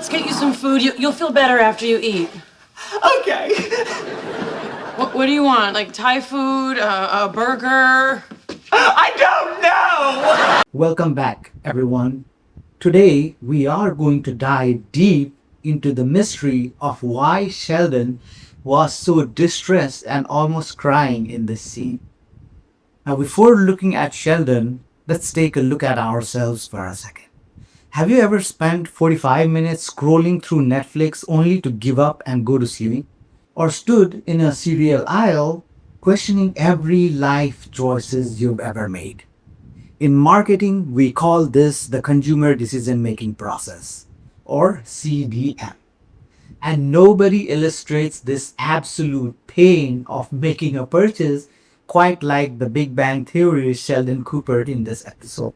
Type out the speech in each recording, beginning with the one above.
let's get you some food. You'll feel better after you eat. Okay. What do you want? Like Thai food, a burger? I don't know! Welcome back, everyone. Today, we are going to dive deep into the mystery of why Sheldon was so distressed and almost crying in this scene. Now, before looking at Sheldon, let's take a look at ourselves for a second. Have you ever spent 45 minutes scrolling through Netflix only to give up and go to sleep? Or stood in a cereal aisle questioning every life choices you've ever made? In marketing, we call this the consumer decision making process, or CDM. And nobody illustrates this absolute pain of making a purchase quite like the Big Bang Theory Sheldon Cooper in this episode.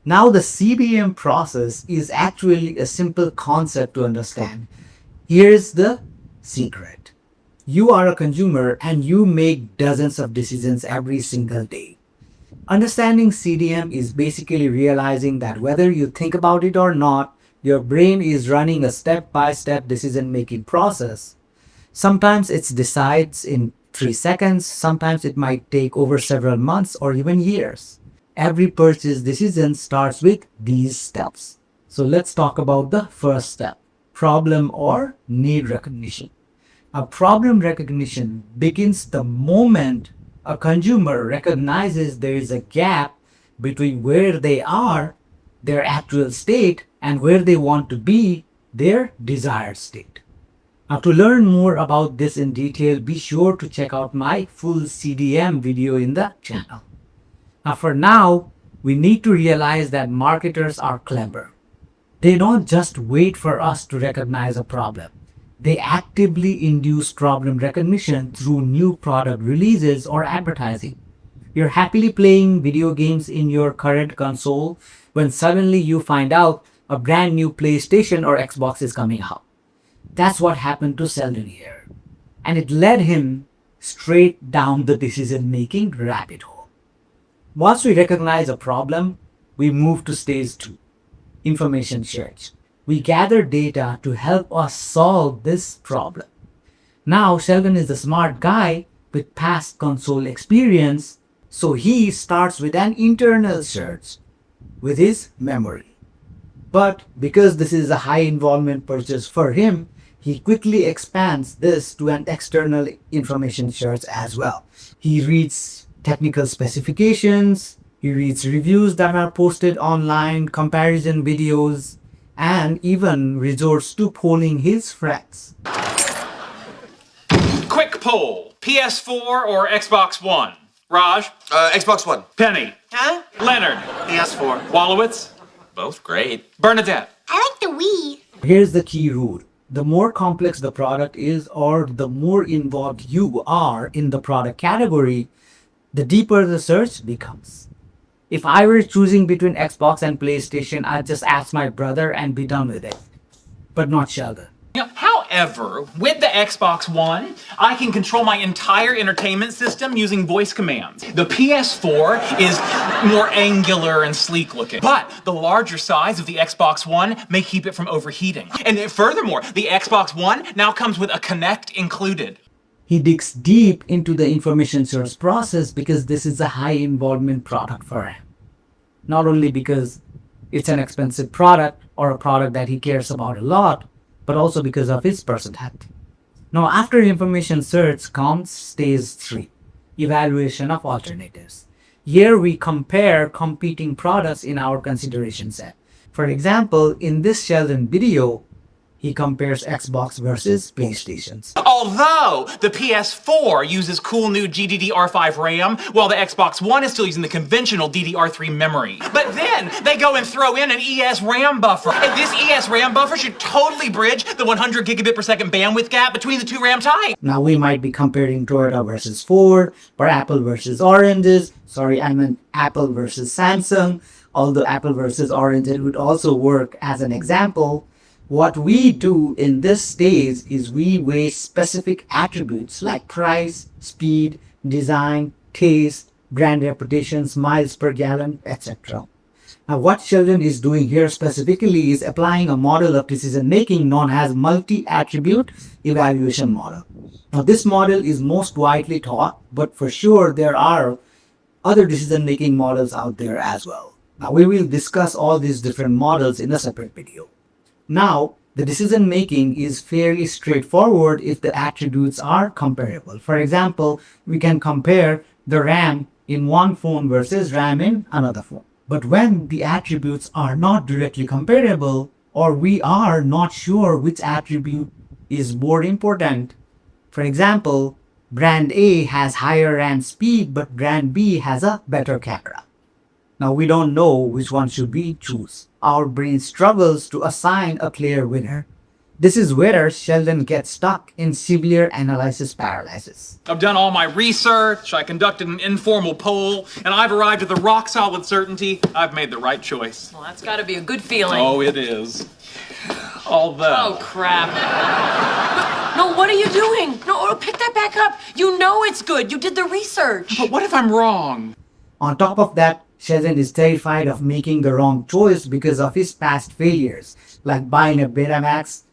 Now, the CDM process is actually a simple concept to understand. Here's the secret. You are a consumer and you make dozens of decisions every single day. Understanding CDM is basically realizing that whether you think about it or not, your brain is running a step-by-step decision-making process. Sometimes it decides in 3 seconds, sometimes it might take over several months or even years. Every purchase decision starts with these steps. So let's talk about the first step, problem or need recognition. A problem recognition begins the moment a consumer recognizes there is a gap between where they are, their actual state, and where they want to be, their desired state. Now, to learn more about this in detail, be sure to check out my full CDM video in the channel. Now, for now, we need to realize that marketers are clever. They don't just wait for us to recognize a problem. They actively induce problem recognition through new product releases or advertising. You're happily playing video games in your current console when suddenly you find out a brand new PlayStation or Xbox is coming out. That's what happened to Sheldon here. And it led him straight down the decision-making rabbit hole. Once we recognize a problem, we move to stage 2, information search. We gather data to help us solve this problem. Now, Sheldon is a smart guy with past console experience, so he starts with an internal search with his memory. But because this is a high involvement purchase for him, he quickly expands this to an external information search as well. He reads technical specifications, he reads reviews that are posted online, comparison videos, and even resorts to polling his friends. Quick poll. PS4 or Xbox One? Raj? Xbox One. Penny? Huh? Leonard? PS4. Wallowitz? Both great. Bernadette? I like the Wii. Here's the key rule. The more complex the product is, or the more involved you are in the product category, the deeper the search becomes. If I were choosing between Xbox and PlayStation, I'd just ask my brother and be done with it. But not Sheldon. However, with the Xbox One, I can control my entire entertainment system using voice commands. The PS4 is more angular and sleek looking, but the larger size of the Xbox One may keep it from overheating. And furthermore, the Xbox One now comes with a Kinect included. He digs deep into the information search process because this is a high involvement product for him. Not only because it's an expensive product or a product that he cares about a lot, but also because of his personality. Now, after information search comes stage 3, evaluation of alternatives. Here we compare competing products in our consideration set. For example, in this Sheldon video, he compares Xbox versus PlayStations. Although the PS4 uses cool new GDDR5 RAM, while the Xbox One is still using the conventional DDR3 memory. But then they go and throw in an ES RAM buffer. And this ES RAM buffer should totally bridge the 100 gigabit per second bandwidth gap between the two RAM types. Now we might be comparing Toyota versus Ford, or Apple versus oranges. Sorry, I meant Apple versus Samsung. Although Apple versus oranges would also work as an example. What we do in this stage is we weigh specific attributes like price, speed, design, taste, brand reputations, miles per gallon, etc. Now, what Sheldon is doing here specifically is applying a model of decision making known as multi-attribute evaluation model. Now, this model is most widely taught, but for sure there are other decision making models out there as well. Now, we will discuss all these different models in a separate video. Now, the decision making is fairly straightforward if the attributes are comparable. For example, we can compare the RAM in one phone versus RAM in another phone. But when the attributes are not directly comparable, or we are not sure which attribute is more important, for example, brand A has higher RAM speed, but brand B has a better camera. Now we don't know which one should we choose. Our brain struggles to assign a clear winner. This is where Sheldon gets stuck in severe analysis paralysis. I've done all my research, I conducted an informal poll, and I've arrived at the rock-solid certainty I've made the right choice. Well, that's gotta be a good feeling. Oh, it is. Although... Oh, crap. No, what are you doing? No, pick that back up. You know it's good. You did the research. But what if I'm wrong? On top of that, Sheldon is terrified of making the wrong choice because of his past failures, like buying a Betamax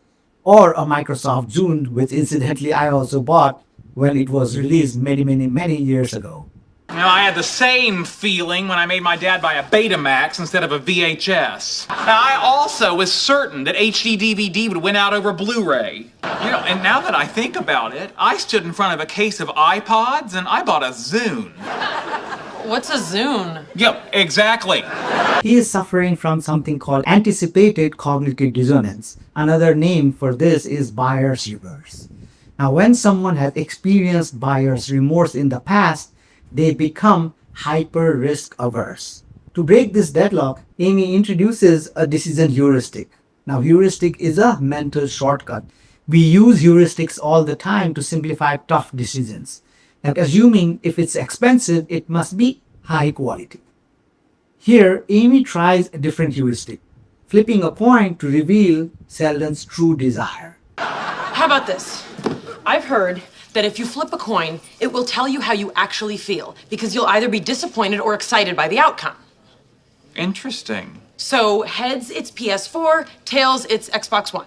or a Microsoft Zune, which incidentally I also bought when it was released many years ago. Now, I had the same feeling when I made my dad buy a Betamax instead of a VHS. Now, I also was certain that HD DVD would win out over Blu-ray. And now that I think about it, I stood in front of a case of iPods and I bought a Zune. What's a Zune? Yep, exactly. He is suffering from something called anticipated cognitive dissonance. Another name for this is buyer's remorse. Now, when someone has experienced buyer's remorse in the past, they become hyper risk averse. To break this deadlock, Amy introduces a decision heuristic. Now, heuristic is a mental shortcut. We use heuristics all the time to simplify tough decisions, like assuming if it's expensive, it must be high quality. Here, Amy tries a different heuristic, flipping a coin to reveal Sheldon's true desire. How about this? I've heard that if you flip a coin, it will tell you how you actually feel, because you'll either be disappointed or excited by the outcome. Interesting. So heads, it's PS4, tails, it's Xbox One.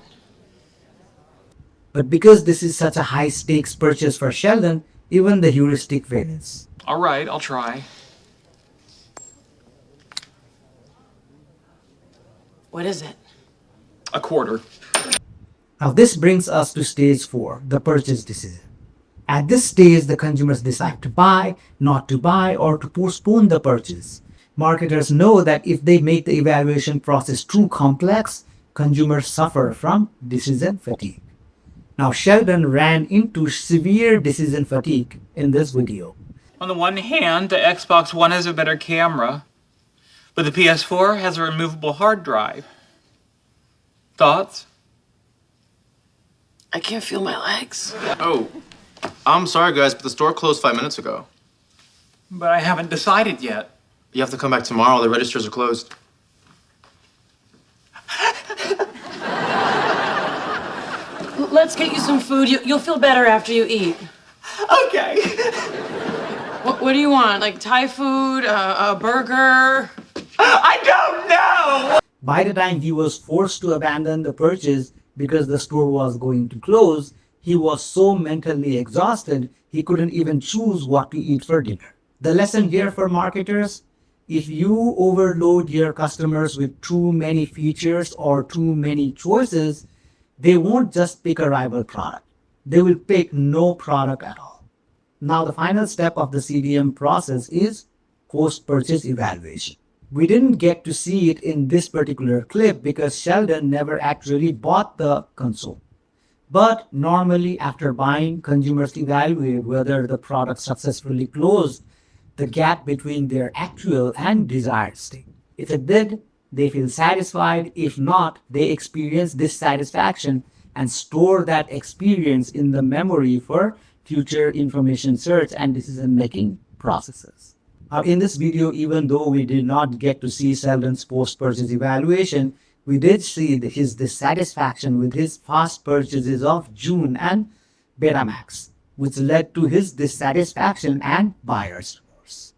But because this is such a high stakes purchase for Sheldon, even the heuristic fails. All right, I'll try. What is it? A quarter. Now this brings us to stage 4, the purchase decision. At this stage, the consumers decide to buy, not to buy, or to postpone the purchase. Marketers know that if they make the evaluation process too complex, consumers suffer from decision fatigue. Now Sheldon ran into severe decision fatigue in this video. On the one hand, the Xbox One has a better camera, but the PS4 has a removable hard drive. Thoughts? I can't feel my legs. Oh, I'm sorry, guys, but the store closed 5 minutes ago. But I haven't decided yet. You have to come back tomorrow. The registers are closed. Let's get you some food. You'll feel better after you eat. Okay. What do you want? Like Thai food, a burger? I don't know! By the time he was forced to abandon the purchase because the store was going to close, he was so mentally exhausted he couldn't even choose what to eat for dinner. The lesson here for marketers: if you overload your customers with too many features or too many choices, they won't just pick a rival product. They will pick no product at all. Now the final step of the CDM process is post-purchase evaluation. We didn't get to see it in this particular clip because Sheldon never actually bought the console. But normally after buying, consumers evaluate whether the product successfully closed the gap between their actual and desired state. If it did, they feel satisfied. If not, they experience dissatisfaction and store that experience in the memory for future information search and decision-making processes. Now, in this video, even though we did not get to see Sheldon's post-purchase evaluation, we did see his dissatisfaction with his past purchases of Zune and Betamax, which led to his dissatisfaction and buyer's remorse.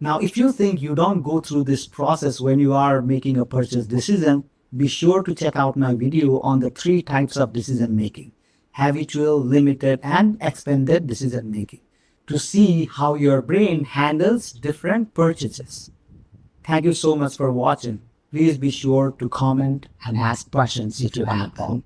Now, if you think you don't go through this process when you are making a purchase decision, be sure to check out my video on the 3 types of decision making: habitual, limited, and expanded decision making, to see how your brain handles different purchases. Thank you so much for watching. Please be sure to comment and ask questions if you have them.